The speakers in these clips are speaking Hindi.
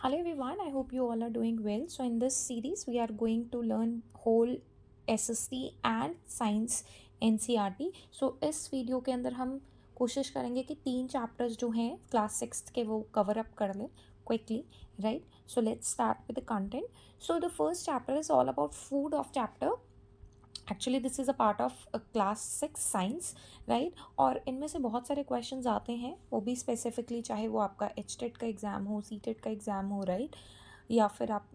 Hello everyone, I hope you all are doing well. So in this series we are going to learn whole SST and science NCERT. सो इस वीडियो के अंदर हम कोशिश करेंगे कि 3 चैप्टर्स जो हैं क्लास 6 के वो कवर अप कर लें quickly, right. So let's start with the content. So the first chapter is all about food of chapter. Actually this is a part of class 6 science, right. और इनमें से बहुत सारे क्वेश्चंस आते हैं, वो भी स्पेसिफिकली, चाहे वो आपका HTET का एग्ज़ाम हो, CTET का एग्ज़ाम हो, राइट, या फिर आप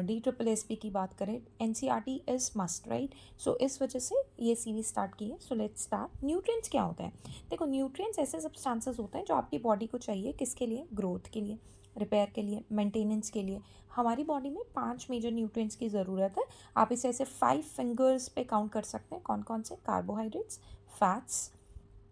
DSSS की बात करें. NCERT is must, right. So इस वजह से ये सीरीज स्टार्ट की है. So let's start. न्यूट्रिएंट्स क्या होता है? देखो, न्यूट्रिएंट्स ऐसे सब्सटेंसेस होते हैं जो आपकी बॉडी को चाहिए. किसके लिए? ग्रोथ के लिए, रिपेयर के लिए, मेंटेनेंस के लिए. हमारी बॉडी में 5 मेजर न्यूट्रिएंट्स की ज़रूरत है. आप इसे ऐसे 5 फिंगर्स पे काउंट कर सकते हैं. कौन कौन से? Carbohydrates, fats,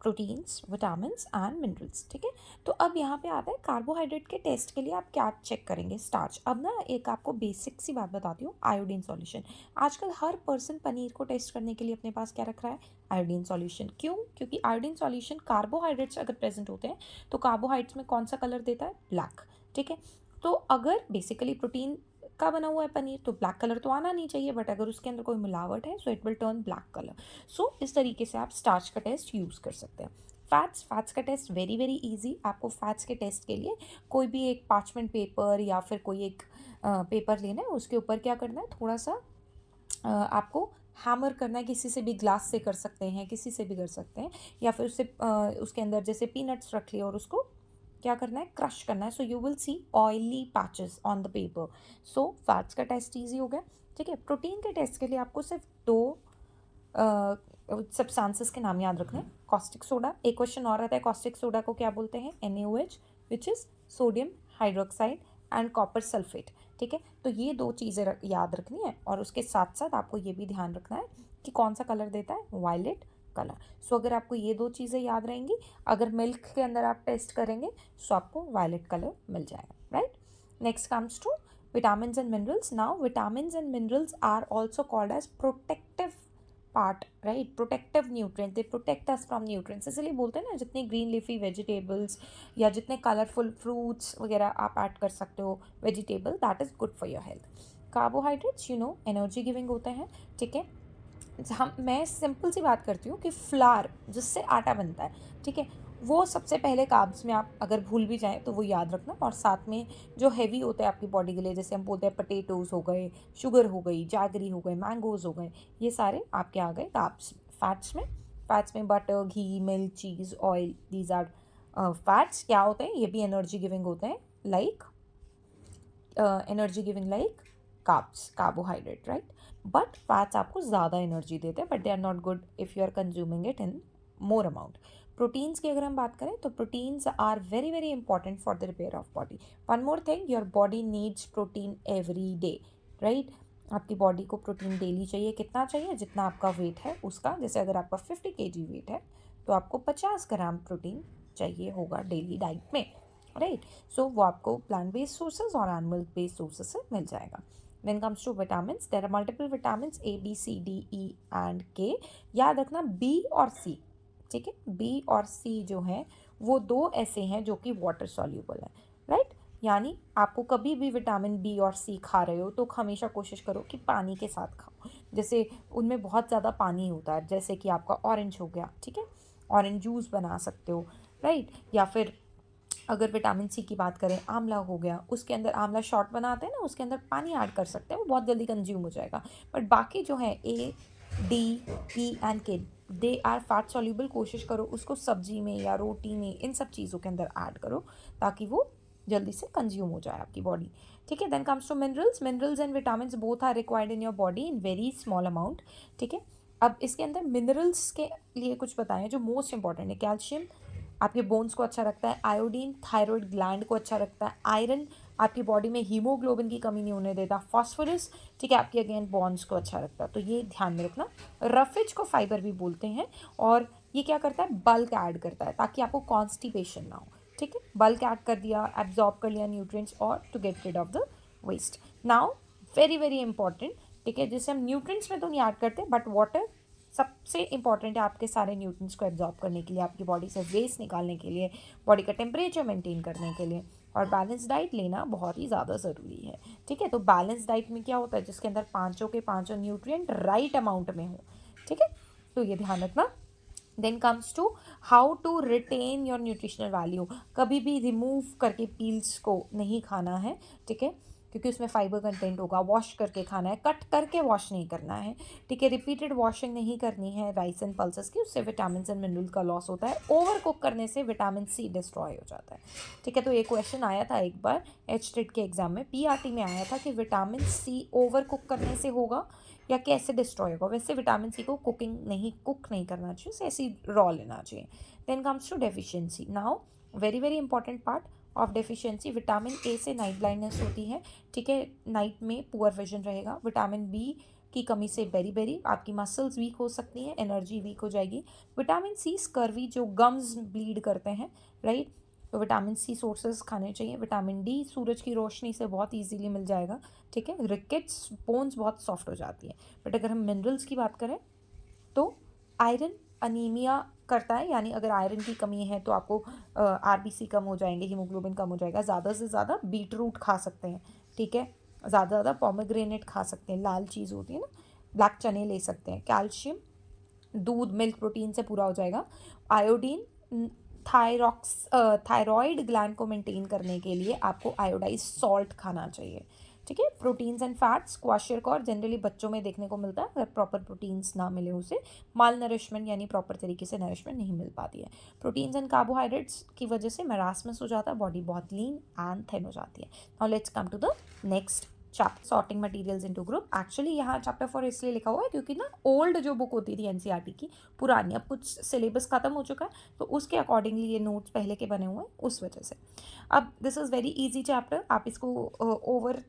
proteins, vitamins and minerals. ठीक है. तो अब यहाँ पे आता है कार्बोहाइड्रेट के टेस्ट के लिए आप क्या चेक करेंगे? स्टार्च. अब ना एक आपको बेसिक सी बात बताती हूँ. Iodine solution. आजकल हर पर्सन पनीर को टेस्ट करने के लिए अपने पास क्या रख रहा है? Iodine solution. क्यों? क्योंकि आयोडीन सॉल्यूशन कार्बोहाइड्रेट्स अगर प्रेजेंट होते हैं तो कार्बोहाइड्रेट्स में कौन सा कलर देता है? ब्लैक. ठीक है. तो अगर बेसिकली प्रोटीन का बना हुआ है पनीर तो ब्लैक कलर तो आना नहीं चाहिए, बट अगर उसके अंदर कोई मिलावट है so it will turn black colour. So इस तरीके से आप स्टार्च का टेस्ट यूज़ कर सकते हैं. फैट्स का टेस्ट वेरी वेरी इजी. आपको फैट्स के टेस्ट के लिए कोई भी एक पार्चमेंट पेपर या फिर कोई एक पेपर लेना है. उसके ऊपर क्या करना है? थोड़ा सा आपको हैमर करना है. किसी से भी, ग्लास से कर सकते हैं, किसी से भी कर सकते हैं, या फिर उससे उसके अंदर जैसे पीनट्स रख लिए और उसको क्या करना है? क्रश करना है. So you will see oily patches on the paper. So fats का टेस्ट ईजी हो गया. ठीक है. प्रोटीन के टेस्ट के लिए आपको सिर्फ 2 सब्सटेंसेस के नाम याद रखना है. Caustic soda. एक क्वेश्चन और आता है, कॉस्टिक सोडा को क्या बोलते हैं? NaOH, which is sodium hydroxide and copper sulphate. ठीक है. तो ये 2 चीज़ें याद रखनी है. और उसके साथ साथ आपको ये भी ध्यान रखना है कि कौन सा कलर देता है? Violet colour. सो अगर आपको ये 2 चीज़ें याद रहेंगी, अगर मिल्क के अंदर आप टेस्ट करेंगे सो आपको वायलेट कलर मिल जाएगा, right. Next comes to vitamins and minerals. Now vitamins and minerals are also called as protective part, right. Protective nutrient. They protect us from nutrients. इसलिए बोलते हैं ना, जितने ग्रीन लीफी वेजिटेबल्स या जितने कलरफुल फ्रूट्स वगैरह आप ऐड कर सकते हो vegetable, that is good for your health. Carbohydrates energy giving होते हैं. ठीक है. मैं सिंपल सी बात करती हूँ कि फ्लार जिससे आटा बनता है, ठीक है, वो सबसे पहले कार्ब्स में आप अगर भूल भी जाएं तो वो याद रखना. और साथ में जो हैवी होता है आपकी बॉडी के लिए, जैसे हम बोलते हैं पटेटोज़ हो गए, शुगर हो गई, जैगरी हो गए, मैंगोज़ हो गए, ये सारे आपके आ गए कार्ब्स. फैट्स में butter, ghee, milk, cheese, oil, these are fats. क्या होते हैं? ये भी एनर्जी गिविंग होते हैं, like energy giving like carbs, carbohydrate, right. But fats आपको ज़्यादा एनर्जी देते हैं, but they are not good if you are consuming it in more amount. Proteins की अगर हम बात करें तो proteins are very very important for the repair of body. One more thing, your body needs protein every day, right. आपकी बॉडी को प्रोटीन डेली चाहिए. कितना चाहिए? जितना आपका वेट है उसका. जैसे अगर आपका 50 kg वेट है तो आपको 50 ग्राम प्रोटीन चाहिए होगा डेली डाइट में, राइट. सो वो आपको प्लांट बेस्ड सोर्सेज और एनिमल बेस्ड सोर्सेज से मिल जाएगा. When comes to vitamins, there are multiple vitamins A, B, C, D, E and K. याद रखना B और C. ठीक है. B और C जो हैं वो 2 ऐसे हैं जो कि वाटर सॉल्यूबल हैं, राइट. यानी आपको कभी भी विटामिन B और C खा रहे हो तो हमेशा कोशिश करो कि पानी के साथ खाओ. जैसे उनमें बहुत ज़्यादा पानी होता है, जैसे कि आपका ऑरेंज हो गया, ठीक है, ऑरेंज जूस बना सकते हो, राइट. या फिर अगर विटामिन C की बात करें, आंवला हो गया, उसके अंदर आंवला शॉट बनाते हैं ना, उसके अंदर पानी ऐड कर सकते हैं, वो बहुत जल्दी कंज्यूम हो जाएगा. बट बाकी जो है A, D, E and K, they are fat soluble. कोशिश करो उसको सब्जी में या रोटी में, इन सब चीज़ों के अंदर ऐड करो ताकि वो जल्दी से कंज्यूम हो जाए आपकी बॉडी. ठीक है. Then comes to minerals and vitamins both are required in your body in very small amount. ठीक है. अब इसके अंदर मिनरल्स के लिए कुछ बताएं जो मोस्ट इंपॉर्टेंट है. कैल्शियम आपके बोन्स को अच्छा रखता है. आयोडीन थायराइड ग्लैंड को अच्छा रखता है. आयरन आपकी बॉडी में हीमोग्लोबिन की कमी नहीं होने देता. फॉस्फोरस, ठीक है, आपके अगेन बॉन्स को अच्छा रखता है. तो ये ध्यान में रखना. रफेज को फाइबर भी बोलते हैं और ये क्या करता है? बल्क ऐड करता है ताकि आपको कॉन्स्टिपेशन ना हो. ठीक है. बल्क ऐड कर दिया, एब्जॉर्ब कर लिया न्यूट्रिएंट्स और to get rid of the waste. Now very very important, ठीक है, जैसे हम न्यूट्रिएंट्स में तो नहीं ऐड करते बट वाटर सबसे इंपॉर्टेंट है आपके सारे न्यूट्रिएंट्स को एब्जॉर्ब करने के लिए, आपकी बॉडी से वेस्ट निकालने के लिए, बॉडी का टेम्परेचर मेंटेन करने के लिए. और बैलेंस डाइट लेना बहुत ही ज़्यादा ज़रूरी है, ठीक है। तो बैलेंस डाइट में क्या होता है, जिसके अंदर पाँचों के पाँचों न्यूट्रिएंट राइट अमाउंट में हो, ठीक है। तो ये ध्यान रखना। Then comes to how to retain your nutritional value. कभी भी रिमूव करके पील्स को नहीं खाना है, ठीक है, क्योंकि उसमें फाइबर कंटेंट होगा। वॉश करके खाना है, कट करके वॉश नहीं करना है, ठीक है। रिपीटेड वॉशिंग नहीं करनी है राइस एंड पल्सेस की, उससे विटामिन एंड मिनरल का लॉस होता है। ओवर कुक करने से विटामिन सी डिस्ट्रॉय हो जाता है, ठीक है। तो ये क्वेश्चन आया था एक बार एचटेट के एग्जाम में, पीआरटी में आया था कि विटामिन सी ओवर कुक करने से होगा या कैसे डिस्ट्रॉय होगा। वैसे विटामिन सी को कुक नहीं करना चाहिए, उसे ऐसे ही रॉ लेना चाहिए। Then comes to deficiency. Now very very important part of deficiency, vitamin A से नाइट ब्लाइंडनेस होती है, ठीक है। नाइट में पुअर विजन रहेगा। विटामिन बी की कमी से बेरी बेरी आपकी मसल्स वीक हो सकती हैं, एनर्जी वीक हो जाएगी। विटामिन सी स्कर्वी, जो गम्स ब्लीड करते हैं, राइट, तो विटामिन सी सोर्सेज खाने चाहिए। विटामिन डी सूरज की रोशनी से बहुत इजीली मिल जाएगा, ठीक है। रिकेट्स, बोन्स बहुत सॉफ्ट हो जाती है। बट अगर हम मिनरल्स की बात करें तो आयरन अनीमिया करता है, यानी अगर आयरन की कमी है तो आपको आरबीसी कम हो जाएंगे, हीमोग्लोबिन कम हो जाएगा। ज़्यादा से ज़्यादा बीट रूट खा सकते हैं, ठीक है। ज़्यादा से ज़्यादा पोमेग्रेनेट खा सकते हैं, लाल चीज़ होती है ना, ब्लैक चने ले सकते हैं। कैल्शियम दूध मिल्क प्रोटीन से पूरा हो जाएगा। आयोडीन थायरॉयड ग्लैंड को मेंटेन करने के लिए आपको आयोडाइज सॉल्ट खाना चाहिए, ठीक है। प्रोटीन्स एंड फैट्स, क्वाशियरकॉर जनरली बच्चों में देखने को मिलता है, अगर प्रॉपर प्रोटीन्स ना मिले उसे माल नरिशमेंट यानी प्रॉपर तरीके से नरिशमेंट नहीं मिल पाती है। प्रोटीन्स एंड कार्बोहाइड्रेट्स की वजह से मैरास्मस हो जाता है, बॉडी बहुत लीन एंड थिन हो जाती है। Now let's come to the next chapter, sorting materials into group. Actually यहाँ चैप्टर 4 इसलिए लिखा हुआ है क्योंकि ना ओल्ड जो बुक होती थी एनसीईआरटी की पुरानी, अब कुछ सिलेबस खत्म हो चुका है, तो उसके अकॉर्डिंगली ये नोट्स पहले के बने हुए हैं, उस वजह से। अब this is very easy chapter, आप इसको ओवर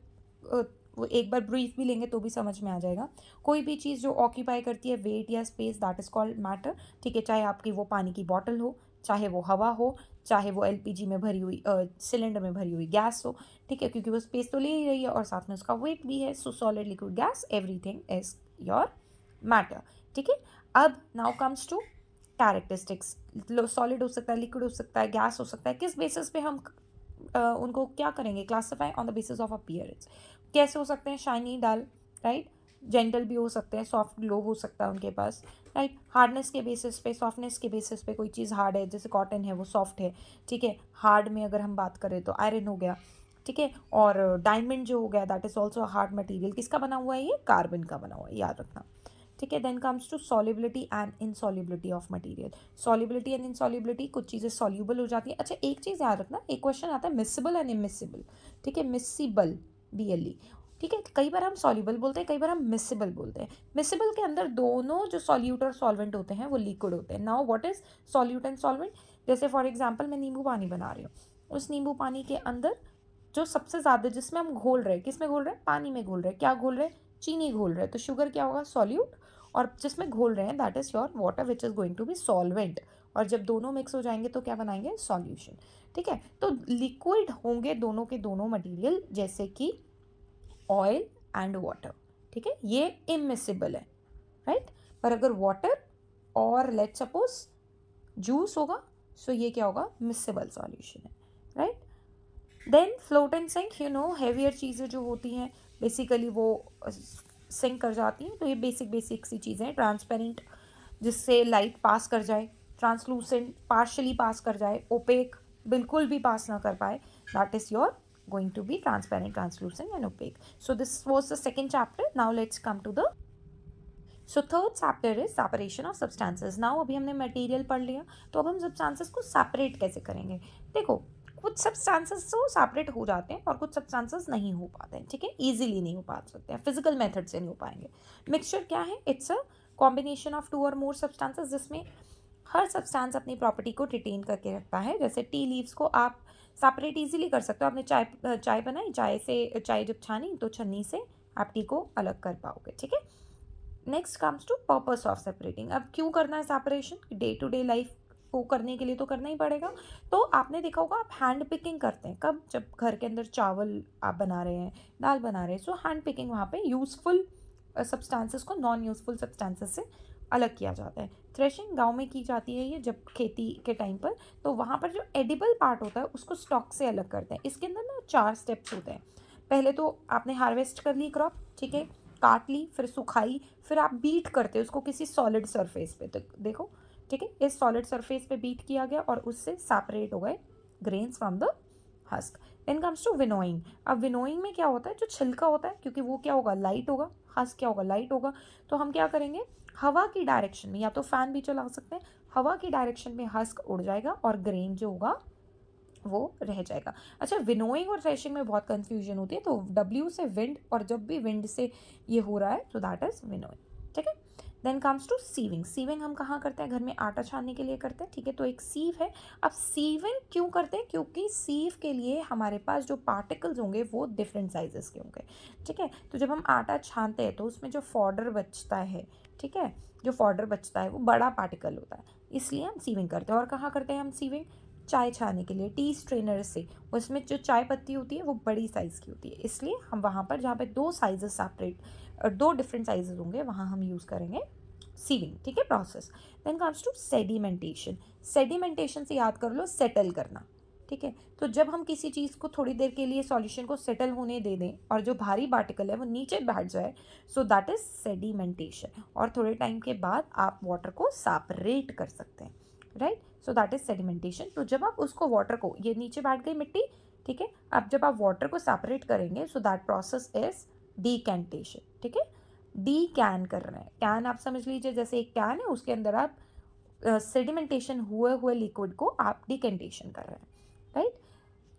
एक बार ब्रीफ भी लेंगे तो भी समझ में आ जाएगा। कोई भी चीज़ जो ऑक्यूपाई करती है वेट या space, that is called matter, ठीक है। चाहे आपकी वो पानी की बॉटल हो, चाहे वो हवा हो, चाहे वो एलपीजी में भरी हुई सिलेंडर में भरी हुई गैस हो, ठीक है, क्योंकि वो स्पेस तो ले ही रही है और साथ में उसका वेट भी है। सो solid, liquid, gas, everything is your matter, ठीक है। अब now comes to characteristics. Solid हो सकता है, लिक्विड हो सकता है, गैस हो सकता है, किस बेसिस पे हम उनको क्या करेंगे, classify on the basis of appearance. कैसे हो सकते हैं, शाइनी, डल, राइट, जेंटल भी हो सकते हैं, सॉफ्ट ग्लो हो सकता है उनके पास, राइट। हार्डनेस के बेसिस पे, सॉफ्टनेस के बेसिस पे, कोई चीज़ हार्ड है जैसे कॉटन है वो सॉफ्ट है, ठीक है। हार्ड में अगर हम बात करें तो आयरन हो गया, ठीक है। और डायमंड जो हो गया that is also hard material. किसका बना हुआ है, ये कार्बन का बना हुआ है, याद रखना, ठीक है। Then comes to solubility and insolubility of material. Solubility and insolubility, कुछ चीज़ें सॉल्यूबल हो जाती है। अच्छा एक चीज़ याद रखना, एक क्वेश्चन आता है मिसिबल एंड इमिसिबल, ठीक है। मिसिबल, BLE, ठीक है। कई बार हम सॉल्यूबल बोलते हैं, कई बार हम मिसिबल बोलते हैं। मिसिबल के अंदर दोनों जो सॉल्यूट और सॉल्वेंट होते हैं वो लिक्विड होते हैं। Now what is solute and solvent, जैसे फॉर एग्जांपल मैं नींबू पानी बना रही हूँ, उस नींबू पानी के अंदर जो सबसे ज़्यादा जिसमें हम घोल रहे हैं, किस में घोल रहे हैं, पानी में घोल रहे हैं, क्या घोल रहे हैं, चीनी घोल रहे हैं, तो शुगर क्या होगा, सॉल्यूट। और जिसमें घोल रहे हैं that is your water which is going to be solvent. और जब दोनों मिक्स हो जाएंगे तो क्या बनाएंगे, सॉल्यूशन, ठीक है। तो लिक्विड होंगे दोनों के दोनों मटेरियल, जैसे कि ऑयल एंड वाटर, ठीक है, ये इमिसिबल है, राइट। पर अगर वाटर और लेट सपोज जूस होगा, सो ये क्या होगा, मिसिबल सॉल्यूशन है, right. Then float and sink, you know heavier चीज़ें जो होती हैं बेसिकली वो सिंक कर जाती हैं, तो ये बेसिक सी चीज़ें हैं। ट्रांसपेरेंट, जिससे लाइट पास कर जाए, ट्रांसलूसेंट पार्शली पास कर जाए, ओपेक बिल्कुल भी पास ना कर पाए, that is your going to be transparent, translucent and opaque. So this was the second chapter. Now let's come to the third chapter is separation of substances. Now अभी हमने material पढ़ लिया, तो अब हम substances को separate कैसे करेंगे। देखो कुछ substances तो separate हो जाते हैं और कुछ substances नहीं हो पाते हैं, ठीक है, easily नहीं हो पा सकते हैं, physical method से नहीं हो पाएंगे। Mixture क्या है, it's a combination of 2 or more substances, जिसमें हर सब्सटेंस अपनी प्रॉपर्टी को रिटेन करके रखता है। जैसे टी लीव्स को आप सेपरेट इजीली कर सकते हो। आपने चाय बनाई, चाय जब छानी तो छन्नी से आप टी को अलग कर पाओगे, ठीक है। Next comes to purpose of separating. अब क्यों करना है separation, day to day life को करने के लिए तो करना ही पड़ेगा। तो आपने देखा होगा आप हैंड पिकिंग करते हैं कब, जब घर के अंदर चावल आप बना रहे हैं, दाल बना रहे हैं, सो हैंड पिकिंग वहाँ पे यूजफुल सब्सटेंसेस को नॉन यूजफुल सब्सटेंसेस से अलग किया जाता है। थ्रेशिंग गाँव में की जाती है ये जब खेती के टाइम पर, तो वहाँ पर जो एडिबल पार्ट होता है उसको स्टॉक से अलग करते हैं। इसके अंदर ना 4 स्टेप्स होते हैं। पहले तो आपने हार्वेस्ट कर ली क्रॉप, ठीक है, काट ली, फिर सुखाई, फिर आप बीट करते हो उसको किसी सॉलिड सरफेस पे, तो देखो, ठीक है, इस सॉलिड सरफेस पे बीट किया गया और उससे सेपरेट हो गए grains from the husk. Then comes to winnowing. अब विनोइंग में क्या होता है, जो छिलका होता है, क्योंकि वो क्या होगा, लाइट होगा, हस्क क्या होगा, लाइट होगा, तो हम क्या करेंगे, हवा की डायरेक्शन में, या तो फैन भी चला सकते हैं, हवा की डायरेक्शन में हस्क उड़ जाएगा और ग्रेन जो होगा वो रह जाएगा। अच्छा, विनोइंग और थ्रेशिंग में बहुत कंफ्यूजन होती है, तो डब्ल्यू से विंड, और जब भी विंड से ये हो रहा है तो दैट इज विनोइंग, ठीक है। Then comes to sieving. Sieving हम कहाँ करते हैं, घर में आटा छानने के लिए करते हैं, ठीक है, तो एक सीव है। अब सीविंग क्यों करते हैं, क्योंकि सीव के लिए हमारे पास जो पार्टिकल्स होंगे वो डिफरेंट साइजेस के होंगे, ठीक है। तो जब हम आटा छानते हैं तो उसमें जो फॉडर बचता है, ठीक है, जो फॉडर बचता है वो बड़ा पार्टिकल होता है, इसलिए हम सीविंग करते हैं। और कहाँ करते हैं हम सीविंग, चाय छानने के लिए टी स्ट्रेनर से, उसमें जो चाय पत्ती होती है वो बड़ी साइज़ की होती है, इसलिए हम वहाँ पर जहाँ पे दो साइजेस सेपरेट, दो डिफरेंट साइजेस होंगे, वहाँ हम यूज़ करेंगे सीविंग, ठीक है, process. Then comes to sedimentation. Sedimentation से याद कर लो सेटल करना, ठीक है। तो जब हम किसी चीज़ को थोड़ी देर के लिए सॉल्यूशन को सेटल होने दे दें और जो भारी पार्टिकल है वो नीचे बैठ जाए, सो दैट इज सेडिमेंटेशन। और थोड़े टाइम के बाद आप वाटर को सेपरेट कर सकते हैं, right, so that is sedimentation. तो जब आप उसको वाटर को, ये नीचे बैठ गई मिट्टी, ठीक है, अब जब आप वाटर को सेपरेट करेंगे, सो दैट प्रोसेस इज डीकैंटेशन, ठीक है। डी कैन कर रहे हैं, कैन आप समझ लीजिए जैसे एक कैन है, उसके अंदर आप सेडिमेंटेशन हुए हुए लिक्विड को आप डिकेंटेशन कर रहे हैं, राइट।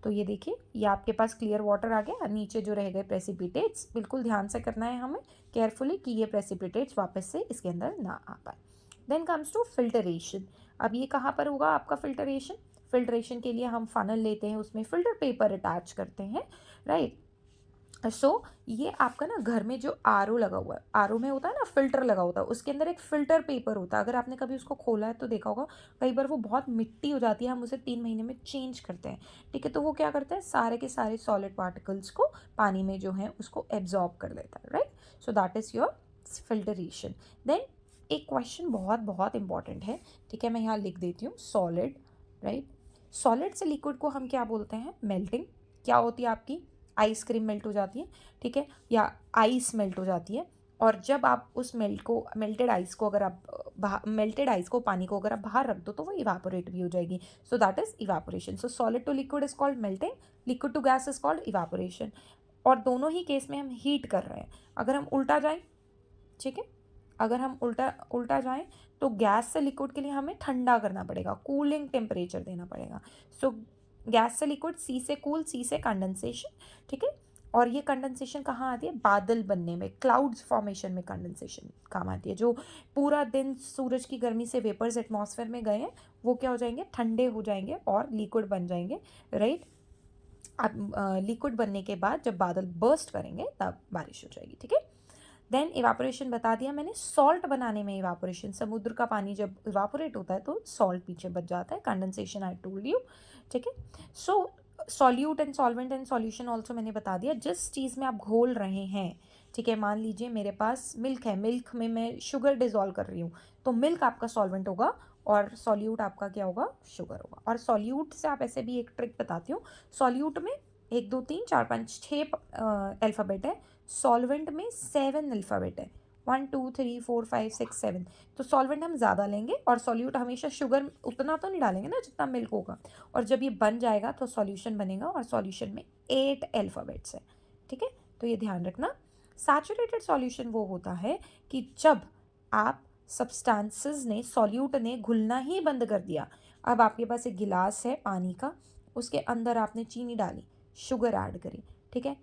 तो ये देखिए, ये आपके पास क्लियर वाटर आ गया, नीचे जो रह गए प्रेसिपिटेट्स, बिल्कुल ध्यान से करना है हमें केयरफुली कि ये प्रेसिपिटेट्स वापस से इसके अंदर ना आ पाए। Then comes to filtration. अब ये कहाँ पर होगा आपका फिल्टरेशन, फिल्टरेशन के लिए हम फनल लेते हैं, उसमें फिल्टर पेपर अटैच करते हैं, राइट। सो ये आपका ना घर में जो आरओ लगा हुआ है, आरओ में होता है ना फिल्टर लगा होता है, उसके अंदर एक फिल्टर पेपर होता है, अगर आपने कभी उसको खोला है तो देखा होगा, कई बार वो बहुत मिट्टी हो जाती है, हम उसे 3 महीने में चेंज करते हैं, ठीक है। तो वो क्या करता है, सारे के सारे सॉलिड पार्टिकल्स को पानी में जो है उसको एब्जॉर्ब कर लेता है, right. So that is your filtration. Then एक क्वेश्चन बहुत बहुत इंपॉर्टेंट है, ठीक है, मैं यहाँ लिख देती हूँ, सॉलिड, राइट। सॉलिड से लिक्विड को हम क्या बोलते हैं, मेल्टिंग। क्या होती है आपकी, आइसक्रीम मेल्ट हो जाती है, ठीक है, या आइस मेल्ट हो जाती है, और जब आप उस मेल्टेड आइस को अगर आप मेल्टेड आइस को, पानी को अगर आप बाहर रख दो तो वो इवापोरेट भी हो जाएगी, so that is evaporation. So solid to liquid is called melting, liquid to gas is called evaporation. और दोनों ही केस में हम हीट कर रहे हैं। अगर हम उल्टा जाएं, ठीक है, अगर हम उल्टा उल्टा जाएं तो गैस से लिक्विड के लिए हमें ठंडा करना पड़ेगा, कूलिंग टेम्परेचर देना पड़ेगा। सो गैस से लिक्विड, सी से कूल, सी से कंडेंसेशन, ठीक है। और ये कंडेंसेशन कहाँ आती है, बादल बनने में, क्लाउड्स फॉर्मेशन में कंडेंसेशन काम आती है। जो पूरा दिन सूरज की गर्मी से वेपर्स एटमॉस्फेयर में गए हैं वो क्या हो जाएंगे, ठंडे हो जाएंगे और लिक्विड बन जाएंगे, राइट। अब लिक्विड बनने के बाद जब बादल बर्स्ट करेंगे तब बारिश हो जाएगी, ठीक है। देन इवापोरेशन बता दिया मैंने। सॉल्ट बनाने में इवापोरेशन, समुद्र का पानी जब इवापोरेट होता है तो सॉल्ट पीछे बच जाता है, कंडेंसेशन आई टोल्ड यू, ठीक है। So solute and solvent and solution also मैंने बता दिया, जिस चीज़ में आप घोल रहे हैं, ठीक है, मान लीजिए मेरे पास मिल्क है, मिल्क में मैं शुगर डिजोल्व कर रही हूँ, तो मिल्क आपका सॉल्वेंट होगा और सॉल्यूट आपका क्या होगा, शुगर होगा। और सॉल्यूट से आप ऐसे भी एक ट्रिक बताती हूँ, सॉल्यूट में 1 2 3 4 5 6 अल्फ़ाबेट है, सॉल्वेंट में 7 अल्फ़ाबेट है, 1 2 3 4 5 6 7। तो सॉल्वेंट हम ज़्यादा लेंगे और सॉल्यूट हमेशा शुगर उतना तो नहीं डालेंगे ना जितना मिल्क होगा, और जब ये बन जाएगा तो सॉल्यूशन बनेगा और सॉल्यूशन में 8 अल्फ़ाबेट्स है, ठीक है। तो ये ध्यान रखना। सैचुरेटेड सॉल्यूशन वो होता है कि जब आप सब्सटेंसेस ने, सॉल्यूट ने घुलना ही बंद कर दिया। अब आपके पास एक गिलास है पानी का, उसके अंदर आपने चीनी डाली, शुगर ऐड करी, ठीक है,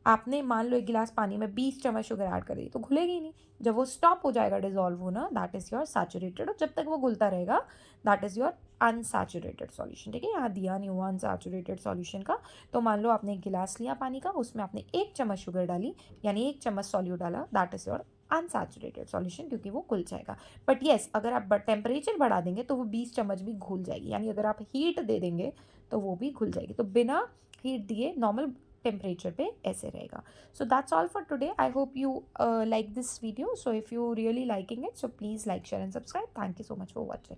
आपने मान लो एक गिलास पानी में 20 चम्मच शुगर ऐड कर दी, तो घुलेगी ही नहीं। जब वो स्टॉप हो जाएगा डिजॉल्व होना, दैट इज योर सैचुरेटेड, और जब तक वो घुलता रहेगा that is your unsaturated solution, ठीक है। यहाँ दिया नहीं हुआ अनसैचुरेटेड सॉल्यूशन का। तो मान लो आपने एक गिलास लिया पानी का, उसमें आपने 1 चम्मच शुगर डाली, यानी 1 चम्मच सॉल्यूट डाला, that is your unsaturated solution, क्योंकि वो घुल जाएगा। बट येस, अगर आप टेम्परेचर बढ़ा देंगे तो वो 20 चम्मच भी घुल जाएगी, यानी अगर आप हीट दे देंगे तो वो भी घुल जाएगी। तो बिना हीट दिए नॉर्मल टेम्परेचर पे ऐसे रहेगा. So that's all for today. I hope you like this video. So if you really liking it, so please like, share and subscribe. Thank you so much for watching.